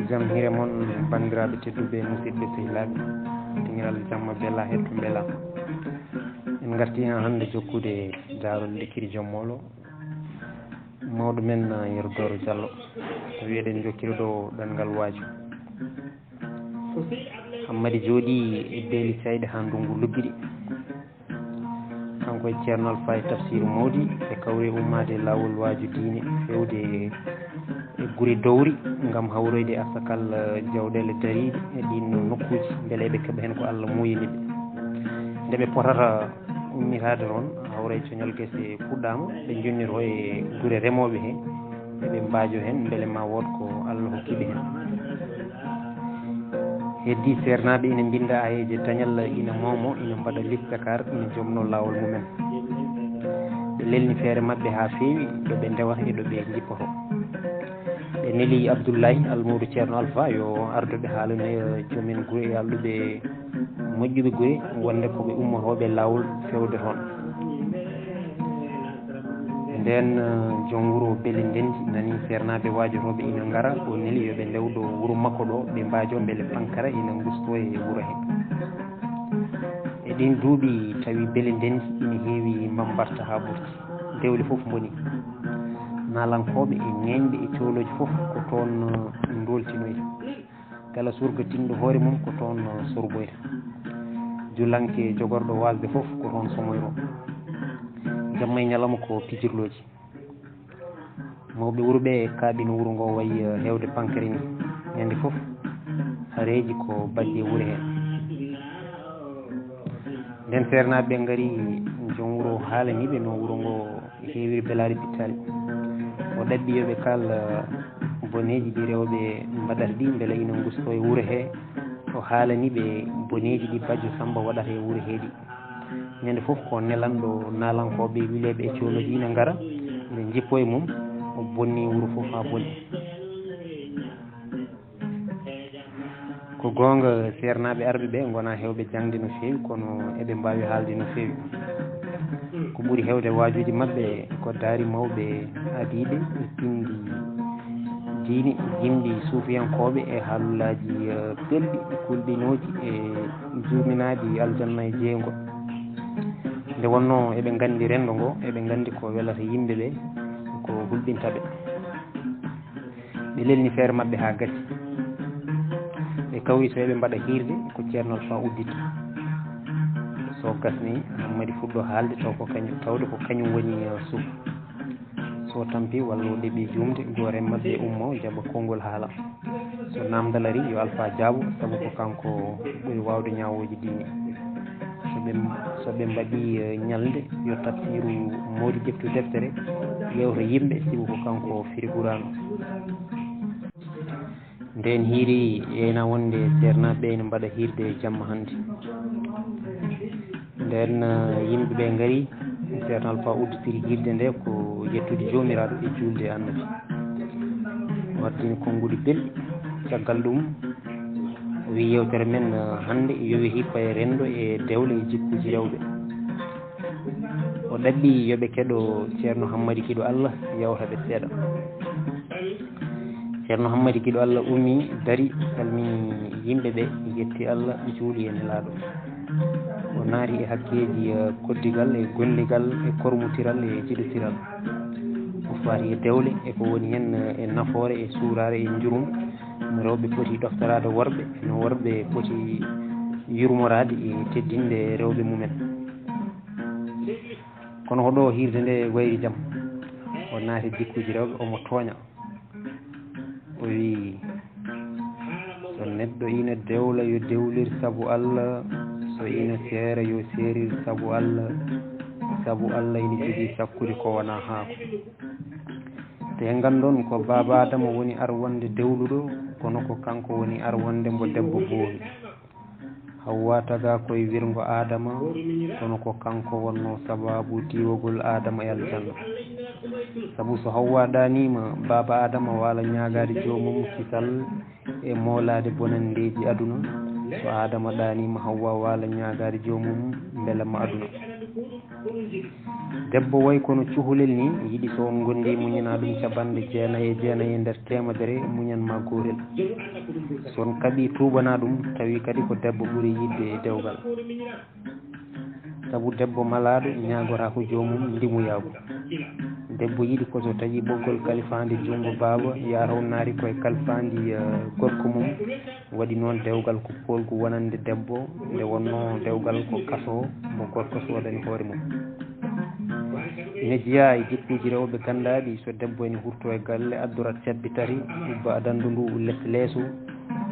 jam hire mon bandiraɓe tedduɓe musidɓe sehilaɓe dingiral jamma bella hetto beela en garti hen hande jokkude darolde kiri jommolo mawɗo men Yerdoro Diallo wiyeɗen jokkiri ɗo ɗanngal waaju Hammadi jooɗi e beeli cayɗe ha ndungu luggiɗi kanko e ceerno Alpha e tafsiru mawdi e kawri ummade lawol waaju diine fewde e guri dowri ngam hawroyde asakal jawɗele dariɗe e ɗin nokkuji beele eɓe keeɓa hen ko Allah muyiniɓe nde ɓe potata ummitade toon hawray coñol guese fuɗɗama ɓe jonniro e gure remoɓe he eɓe mbajo hen beele ma wood ko Allah hokkiɓe hen heddi sernaɓe ina mbinda ayeje dañal ina momo ina mbaɗa listakar ina jomno lawol mumen ɓe lelni feere mabɓe ha feewi ɗoɓe ndewata e ɗoɓe jippoto ɓe neeli Abdoullahi almudou ceerno Alpha yo arduɓe haalana joomen gure e alluɓe moƴƴuɓe gure wonde koɓe ummotoɓe lawol fewde toon nden joom wuuro beele ndendi nani sernaɓe wajotoɓe ina ngara o neeli yoɓe ndewɗo wuuro makko ɗo ɓe mbajo beele pankara ina gusto e wuuro he e ɗin duuɓi tawi beele ndendi ina heewi mambarta ha ɓurti dewle foof boni nalankoɓe e ñeñɓe e cohloji foof ko toon doltinoyta kala surga tinɗo hoore mum ko toon sorgoyta julanke jogorɗo wasde foof ko toon somoyro jamma e ñalawma ko pijirloji mawɓe wuuro ɓe kaaɓino wuuro ngo wayi hewde pankari ni ñande foof hareji ko badde wuuro hen nden sernaɓe gaari joom wuuro haalaniɓe no wuuro ngo heewiri belade pittali o ɗaɓɓi yoɓe kal boneji ɗi rewɓe mbaɗata ɗi beele ina gusto e wuuro he o haalaniɓe boneji ɗi Badio Samba waɗata e wuuro heeɗi ñande foof ko nelanɗo nalankoɓe wileɓe e cohloji ina ngara ɓe jippo e mum o bonni wuuro foof ha bonni ko gonga sernaɓe arɓe ɓe gona hewɓe jangde no fewi kono eɓe mbawi haalde no fewi ko ɓuuri hewde wajuji mabɓe ko daari mawɓe adiɓe e pindi diine jimɗi suufiyankoɓe e haalullaji pelɗi kulɓinoji e juminaɗi aljanna e jeeygo nde wonno eɓe gandi rendo ngo eɓe gandi ko welata yimɓeɓe ko hulɓintaɓe ɓe lelni feere mabɓe ha gassi ɓe kawri so eɓe mbaɗa hirde ko ceerno Alpha uddita so gasni Hammadi fuɗɗo haalde taw ko kañum tawde ko kañum woni suuf so tampi walla o ɗeeɓi jumde goore mabɓe ummo jaaɓa konngol haala so namdal ari yo Alpha jaabo saabu ko kanko ɓuri wawde ñawoji diine soɓe mbaɗi ñalde yo tafsiru mawdi ƴeftu deftere yewta yimɓe sibu ko kanko firigurano nden hiiri yeyna wonde sernaɓe ene mbaɗa hirde jamma hannde nden yimɓeɓe gaari ceerno Alpha udditiri hirde nde ko yettude jomiraɗo e julde e annabi waddini konnguɗi belɗi caggal ɗum o wi yewtere men hannde yowi hippa e rendo e dewle e jikkuji rewɓe o ɗaɓɓi yoɓe keɗo ceerno Hammadi kiɗo Allah yawtaɓe seeɗa ceerno Hammadi kiɗo Allah ummi dari salmini yimɓeɓe yetti Allah juuli e nelaɗo o naati e hakkeji koddigal e golligal e kormutiral e jiɗotiral o faati e dewle e ko woni hen e nafoore e suurare e jurum no rewɓe poti ɗoftarade worɓe no worɓe poti yurmorade e teddinde rewɓe mumen kono ko ɗo hirde nde wayri jaam o naati jikkuji rewɓe omo tooña o wi so neɗɗo ina dewla yo dewlir saabu Allah so ina seera yo seerir saabu Allah ina jogii sakkude ko wona haako te ngandon ko baba Adama woni arwonde dewluɗo kono ko kanko woni arwonde mbo debbo boowi Hawwa taga koye wirgo Adama kono ko kanko wonno sababu diwogol Adama e aljanna sabu so Hawwa ɗanima baba Adama wala ñagade jomum kisal e molade bonandeji aduna so Adama ɗanima Hawwa wala ñagade jomum beelama aduna debbo way kono cuholel ni yiɗi so on gondi muñana ɗum capanɗe jeenayi e nder temedere muñanma gorel so on kaɓi tubana ɗum tawi kadi ko debbo ɓuuri yidde dewgal sabu debbo malaɗo ñagora ko jomum ndimuyago debbo yiɗi koso tawi ɓoggol kalifandi jungo baba yaraw naari koye kalfandi gorko mum waɗi noon dewgal ko polgu wonande debbo nde wonno dewgal ko kaso mo gorko sodani hoore mum ine jeeya e jippuji rewɓe gandaɗi so debbo ene hurto e galle addorat cabbi tati ubba adandu ndu less leeso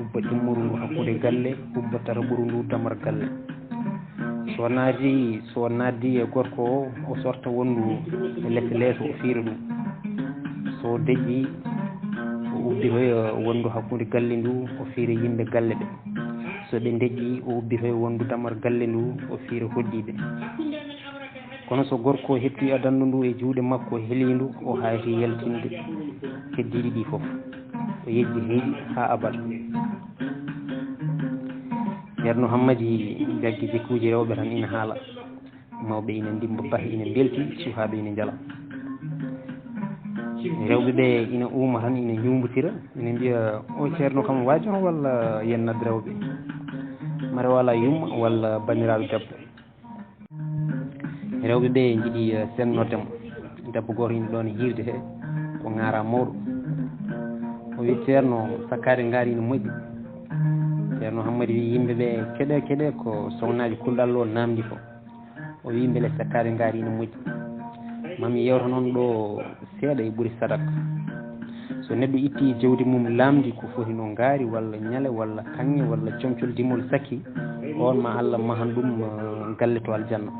ubba timmuru ndu hakkude galle ubba taraɓuru ndu damar galle so naddi e gorko o sorta wondu e less leeso o fiira ɗum so deƴƴi o ubbitoya wondu hakkude galle ndu o fiira yimɓe galle ɓe so ɓe deƴƴi o ubbitoya wondu damar galle ndu o fiira hoddiɓe kono so gorko hetti adandu ndu e juuɗe makko heelindu o hayti yaltinde heddiɗi ɗi foof o yejji heeɗi ha abada ceerno hammadi jaggi jikkuji rewɓe tan ina haala mawɓe ina ndimba baahi ina belti suhaaɓe ina jala rewɓe ɓe ina uuma tan ina ñumbotira ina mbiya o ceerno kam waajono walla yennade rewɓe mara wala yumma walla banniraaɓe debbo rewɓe ɓe jiiɗi sennodemo debbo goto ina ɗon hiirde he ko ŋaara mawɗo o wi ceerno sakkade ngaari ina moƴƴi ceerno hammadi wi yimɓe ɓe keɗe ko sognaji kulɗallo namdi ko o wi beele sakkade ngaari ina moƴƴi mami yewta noon ɗo seeɗa e ɓuuri sadaka so neɗɗo itti jawdi mum lamdi ko foti no ngaari walla ñale walla kanŋe walla comcol dimol sakki on ma Allah mahan ɗum galle to aljanna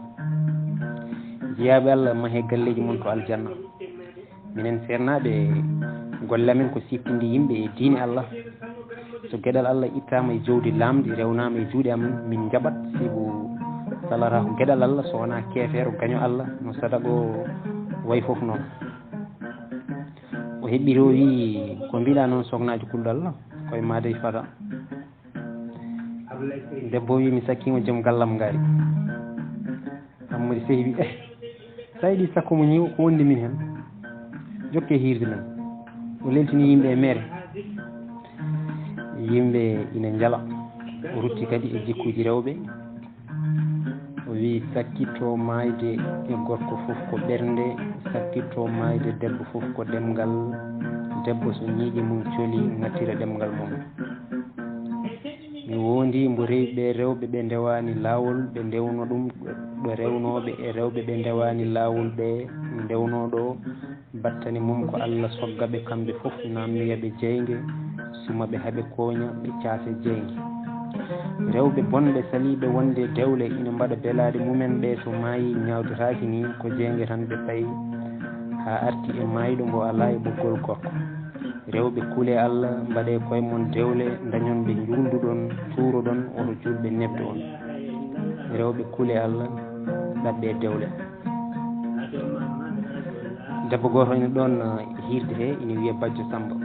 jeeyaɓe Allah maahe galleji mon to aljanna minen sernaɓe golle amen ko siftinde yimɓe e diine Allah so gueɗal Allah ittama e jawdi lamdi rewnama e juuɗe amen min jaɓat sibu salata ko gueɗal Allah so wona keefero gaño Allah no sadaqa o way foof noon o heɓɓiri o wi ko mbiɗa noon sognaji kulɗal koye maade fata debbo wi mi sakkima joom gallam ngaari Hammadi Sey wi sa yiɗi sakkumo ñiiw ko wondi min hen jokke hirde men o leltini yimɓe e mere yimɓe ina jala o rutti kadi e jikkuji rewɓe o wi sakkitto mayde e gorko fof ko ɓernde sakkitto mayde debbo fof ko ɗemgal debbo so ñiiƴe mum cooli ŋattira ɗemgal mum mi wondi mbo rewi ɓe rewɓe ɓe ndewani lawol ɓe ndewno ɗum ɗo rewnoɓe e rewɓe ɓe ndewani lawol ɓe ndewno ɗo battani mum ko Allah soggaɓe kamɓe fof namniyaɓe jeyge sumaɓe haaɓe koña ɓe caase jeyge rewɓe bonɓe saliɓe wonde dewle ina mbaɗa belade mumen ɓe so maayi ñawdotaki ni ko jeyge tan ɓe payi ha arti e mayɗo mbo ala e ɓoggol gorko rewɓe kuule Allah mbaɗe koye mon dewle dañonɓe julduɗon cuuroɗon oto julɓe nebde on rewɓe kuule Allah ɗaɓɓe dewle debbo goto ina ɗon hirde he ina wiya Bajjo Samba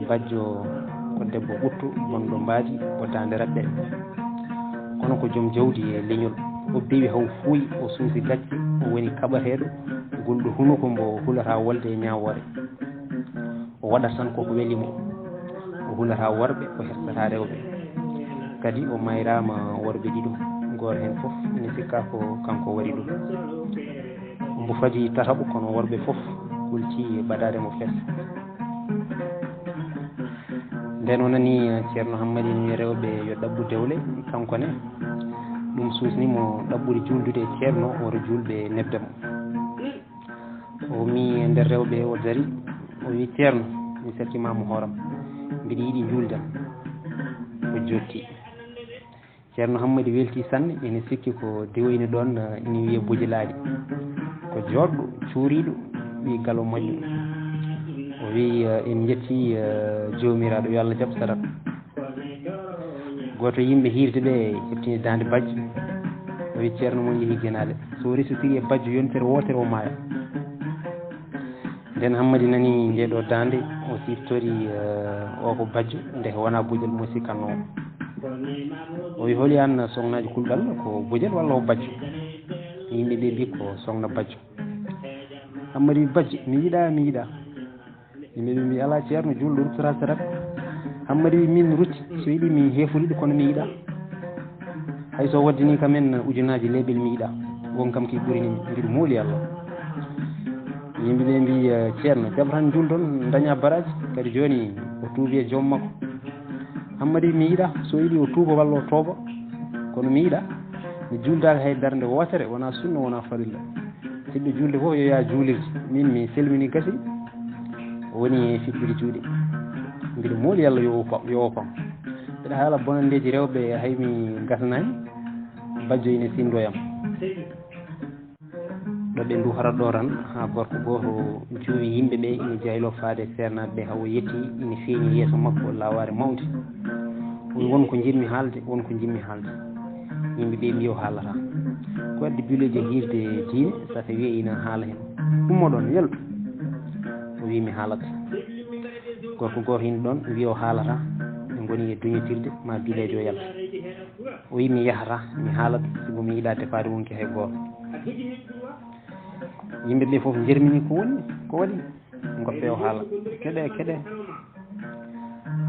Bajjo ko debbo ɓuttu gonɗo mbaadi o dande raɓɓere kono ko joom jawdi e leñol o bewi haw fuuyi o suusi gacce o woni kaɓateɗo gulɗo hunuko mbo hulata wolde e ñawore o waɗat tan koko welimo o hulata worɓe o hersata rewɓe kadi o mayrama worɓe ɗiɗo goto hen foof ina sikka ko kanko waɗi ɗum mbo faji tataɓo kono worɓe foof hulti ɓadade mo fees nden o nani ceerno Hammadi ni rewɓe yo ɗaɓɓu dewle kankone ɗum susnimo ɗaɓɓude juldude e ceerno oto julɓe nebdemo o mi nder rewɓe o dari o wi ceerno mi saltimama hooram mbiɗa yiiɗi juldem o jotti ceerno Hammadi welti sanne ene sikki ko diwoyni ɗon ina wiya Bojilaali ko joɗɗo cuuriɗo wi galo moƴƴo o wi en jetti jomiraɗo yo Allah jaab sarat goto yimɓe hirde ɓe hettini dande Bajjo o wi ceerno mon yeehi Guénale so resitiri e Bajjo yontere wotere o maaya nden Hammadi nani nde ɗo dande o siftori o ko Bajjo nde wona Boƴel mo sikkanno o wi holi an sognaji kulɗal ko Boƴel walla o Bajjo yimɓe ɓe mbi ko Sogna Badio. Hammadi Badio mi yiɗa yimɓe ɓe mbi ala ceerno julɗo ruttora sarat. Hammadi wi min rutti so yiɗi mi heforiɗo kono mi yiɗa, hayso waddini kamen ujunaji leɓel mi yiɗa, won kam ki ɓurini mbiɗo mooli Allah. Yimɓe ɓe mbi ceerno jaɓa tan julɗon daña baraji, kadi joni o tuubi e joom makko. Hammadi mi yiɗa so yiɗi o tuuba walla o tooba, kono mi yiɗa mi juldaka hay darde wotere, wona sunna wona farilla. Tiɗɗo julde fof yo yaa juulirde, min mi selmini gasi o woni e fiɗɗude juuɗe. Mbiɗo mooli Allah yo opam. Mbiɗa haala bonandeji rewɓe haymi gasnani, Badio ine sindoyam. ɗo ɓe nduhara ɗo tan ha gorko goto juuwi yimɓe ɓe ina jaylo faade sernaɓe ɓe hawo yetti ina feeñi yeeso makko laware mawde. Wonko jinmi haalde yimɓe ɓe mbi o haalata ko wadde bileji hirde diine so tawi ina haala hen ummoɗon yaltu o wi mi haalata. Gorko goto ina ɗon wi o haalata, ɓe goni e duñotirde ma bilejo o yalta. O wi mi yahata mi haalata sibo mi yiɗa defade wonki hay goto. Yimɓe ɓe foof jermini ko waɗi goppe o haala keɗe.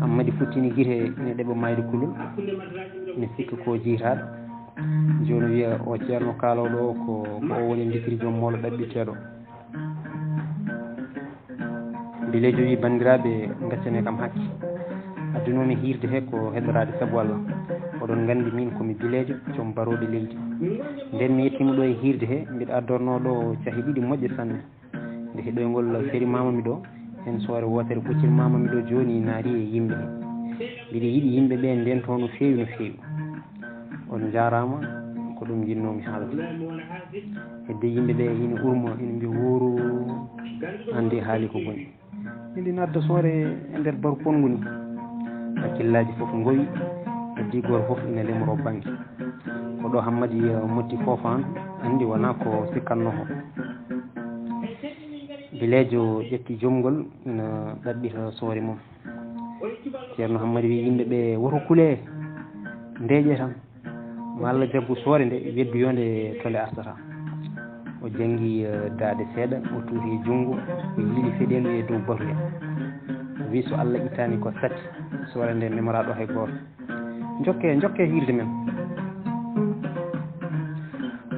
Hammadi futtini guite ine ɗeɓa mayde kulol, mi sikka ko jiitaɗo. Joni wiya o ceerno kaloɗo ko o woni ndikiri joom molo ɗaɓɓiteɗo. Bilejo wi bandiraɓe gaccane kam hakke, addunomi hirde he ko heɗorade saabu Allah. Oɗon gandi min komi bilejo joom baroɗe leydi. Nden mi yettima ɗo e hirde he mbiɗa addorno ɗo cahi ɗiɗi moƴƴe sanne. Nde heɗoygol ferimamami ɗo hen soore wotere ɓoccirmamami ɗo joni naari e yimɓe he. Mbiɗa yiiɗi yimɓe ɓe ndento no feewi. On jarama ko ɗum jinnomi haalde. Hedde yimɓe ɓe ina urmo ina mbi wuuru ande haali ko boni. Miɗi nadda soore e nder baru pongu ni, hakkillaji foof gowi, heddi goto foof ina lemoro banque. Koɗo Hammadi motti fofan andi wona ko sikkanno ko. Bilejo ƴetti jomgol ina ɗaɓɓita soore mum. Ceerno Hammadi wi yimɓe ɓe woto kuule ndeeƴe tan, mo Allah jaggu soore nde wedduyonde tole artata. O jangi daade seeɗa, o tuuti e junngo, o yiili feɗelu e dow batu he. O wi so Allah ittani ko satti soore nde memoraɗo hay goto. Jokke hirde men.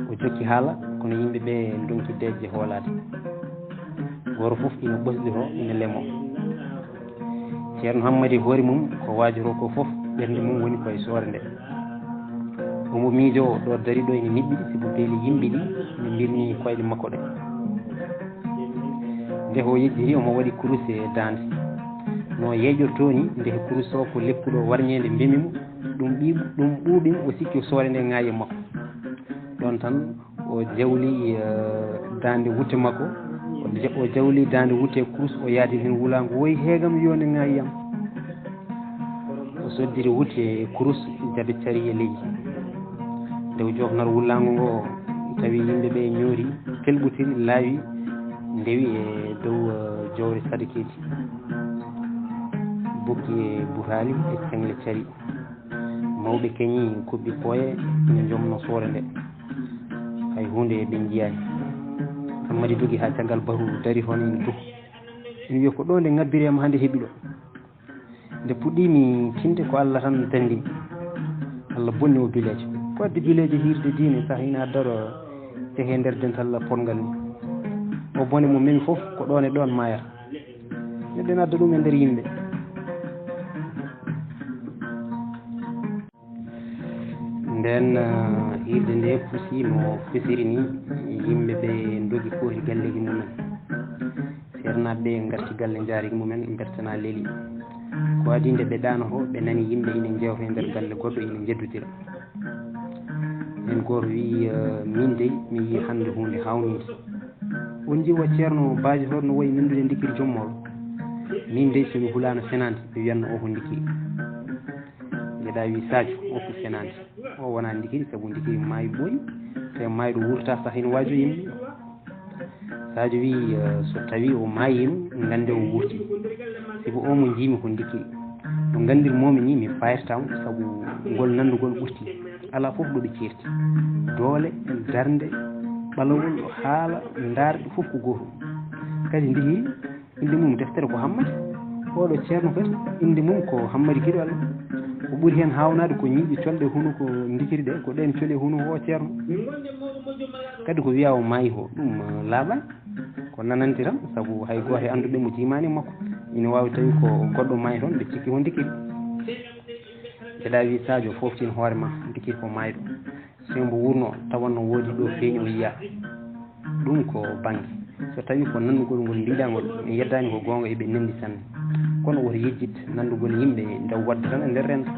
O jokki haala kono yimɓe ɓe donki deeje hoolade. Goto foof ina ɓosɗito ina lemo. Ceerno Hammadi hoore mum ko waajoro ko foof ɓernde mum woni koye soore nde. Omo miijo ɗo dari ɗo ina niɓɓiɗi sibo beeli yimɓe ɗi ina mbirni koyɗe makko ɗe. Nde o yejjiri omo waɗi kurus e dande no yeeƴortoni nde kurus o ko leppuɗo warñede mbemimo ɗum ɓuuɓimo o sikki soore nde ŋaayi e makko. Ɗon tan o jawli dande wutte makko, o jawli dande wutte kurus o yaadi hen wulango woyi heegam yonde ŋaayiyam. O soddiri wutte kurus jaɓe cari e leydi. Nde o jofnor wulango ngo tawi yimɓe ɓe ñoori kelɓutiri laawi ndewi e dow jowre sadakeji bokki e butali e cengle cari. Mawɓe keñi kuɓɓi pooye ina jomno soore nde hay hunde ɓe jiyani. Hammadi dogi ha caggal batu dari toon ina duh ina wiya ko ɗo nde ngabbirema hande heeɓi ɗo. Nde puɗɗimi tinde ko Allah tan dandimi, Allah bonni o bilejo. Ko wadde bilejo hirde diine saaha ina addaro tehe nder dental pongal ni. O bone mo memi foof ko ɗon e ɗon mayata. Neɗɗo ina adda ɗum e nder yimɓe. Nden hirde nde pusi no fesiri ni, yimɓe ɓe dogi kooti galleji mumen. Ceernaɓe ɓe garti galle jaarigi mumen bertana leeli. Ko adi nde ɓe ɗano to ɓe nani yimɓe ina jewta e nder galle goɗɗo ina jeddodira. Hen goto wi min dey mi yi hande hunde hawnide. On jiwa ceerno Badio toon no wayi nandude ndikiri jommolo. Min dey somi hulano fenande ɓe wiyanno o ko ndikiri. Mbeɗa wi Sadio o ko fenande, o wona ndikiri sabu ndikiri maayi ɓooyi te maayi ɗo wurta saaha ina waajo yimɓe. Sadio wi so tawi o maayino gande o wurti sibo o mo jiimi ko ndikiri. No gandirmomi ni mi fayirtamo sabu ngol nandugol ɓurti ala foof ɗoɓe ceerti. Doole darde balawol haala ndaarɗe fof ko gootum kadi ndihiri inde mum deftere ko Hammadi oɗo ceerno kadi inde mum ko Hammadi Kiɗo Allah ko ɓuri heen hawnade ko ñiiɓe colɗe huno ko ndikiri ɗe ko ɗen coli huno o ceerno kadi ko wiya o maayi ko ɗum laaɓani ko nanantiram sabu hay gooto e annduɓe mo jimani makko ina wawi tawi ko goɗɗo maayi toon ɓe cikki ko ndikiri mbeɗa wi Sadio foftin hoore ma ndikiri ko maayi ɗo sembo wurno tawanno woodi ɗo feeñi o yiya ɗum ko bange so tawi ko nannugol ngol mbiɗangol mi yeddani ko goonga eɓe nendi sanne kono woto yejjid nandugol yimɓe ndew wadde tan e nder rendo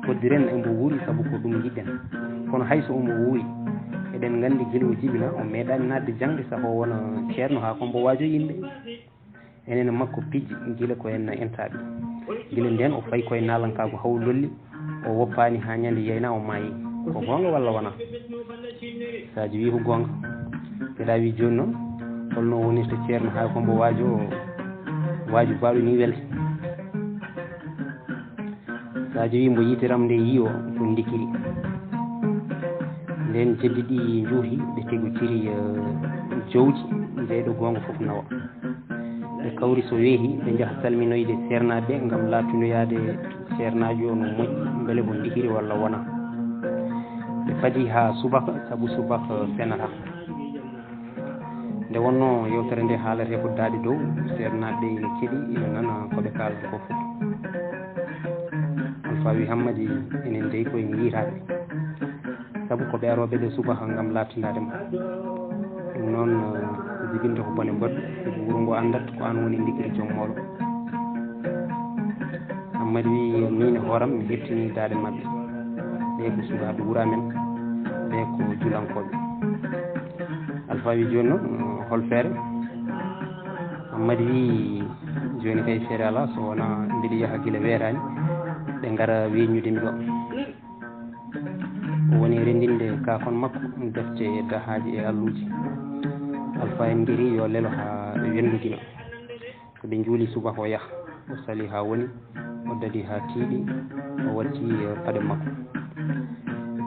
koddi ren embo wuuri sabu ko ɗum jiɗɗen kono hayso omo wuuri eɗen nganndi gila o jibina o meeɗani nadde jangde saho wona ceerno haa kombo waajo yimɓe enen makko pijji gila ko en entaɓe gila nden o fayi koye nalankago haw lolli o woppani ha ñande yeyna o maayi ko gonga walla wona Sadio wi ko gonga mbeɗa wi joni noon holno wonirta ceerno ha kombo waajo baaɗo ni welde Sadio wi mbo yitiram nde yi o ko ndikiri nden jeddi ɗi juuti ɓe tegotiri jowji ndeɗo gonga fof nawa ɓe kawri so weehi ɓe jaaha salminoyde ceernaɓe ngam latinoyade ceernajo o no moƴƴi beele ko ndikiri walla wona ɓe faadi ha subaka saabu subaka senata nde wonno yewtere nde haalate ko daaɗi dow ceernaɓe ina keeɗi ina nana koɓe kalata ko fof Alpha wi Hammadi enen dey koye yiitaɓe saabu koɓe aroɓe ɗo subaka ngam lattinadema ɗum noon jibinde ko bone goɗɗo sabu wuro ngo andat ko an woni ndikiri joom mawɗo Hammadi wi min e hooram mi hettini daade mabɓe ɓe ko sukaɓe wuura men ɓe ko julankoɓe Alpha wi joni noon hol feere Hammadi wi joni kay feere ala so wona mbiɗa yaaha guila weerani ɓe gara weññudemi ɗo o woni rendinde kakon makko defte e dahaji e alluji Alpha en guiri yo lelo ha ɓe wendudino so ɓe juuli subaka o yaaha o sali ha woni o dadi ha tiiɗi o watti paɗe makko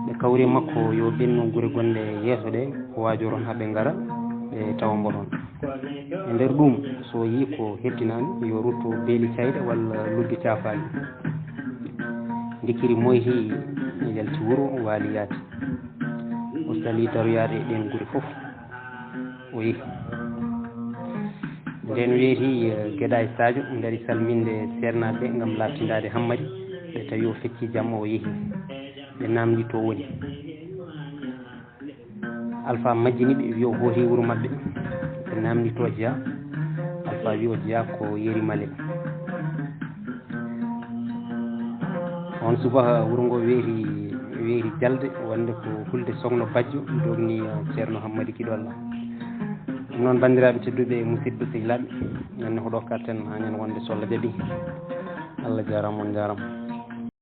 ɓe kawri makko yo ɓennu gure gonɗe yeeso ɗe ko waajoron haɓe ngara ɓe tawa mboton e nder ɗum so yi ko hettinani yo rutto beeli cayɗe walla lugge cafali ndikiri moyti yalti wuro waali yaade o sali daroyade e ɗen gure fof o yehi nden weeti Guéda e Sadio ngari salminde ceernaɓe ngam latindade Hammadi ɓe tawi o fecci jamma o yehi ɓe namdi to woni Alpha majjiniɓe wi o hooti wuro mabɓe ɓe namdi to jeeya Alpha wi o jeeya ko Yeri Male on subaka wuro ngo weeri jalde wonde ko hulde sogno bajjo dogni ceerno Hammadi Kiɗo Allah ɗum noon bandiraɓe tedduɓe musidɓe sehilaɓe nanne ko ɗo karten ha ñande wonde so Allah jaaɓi Allah jarama on jarama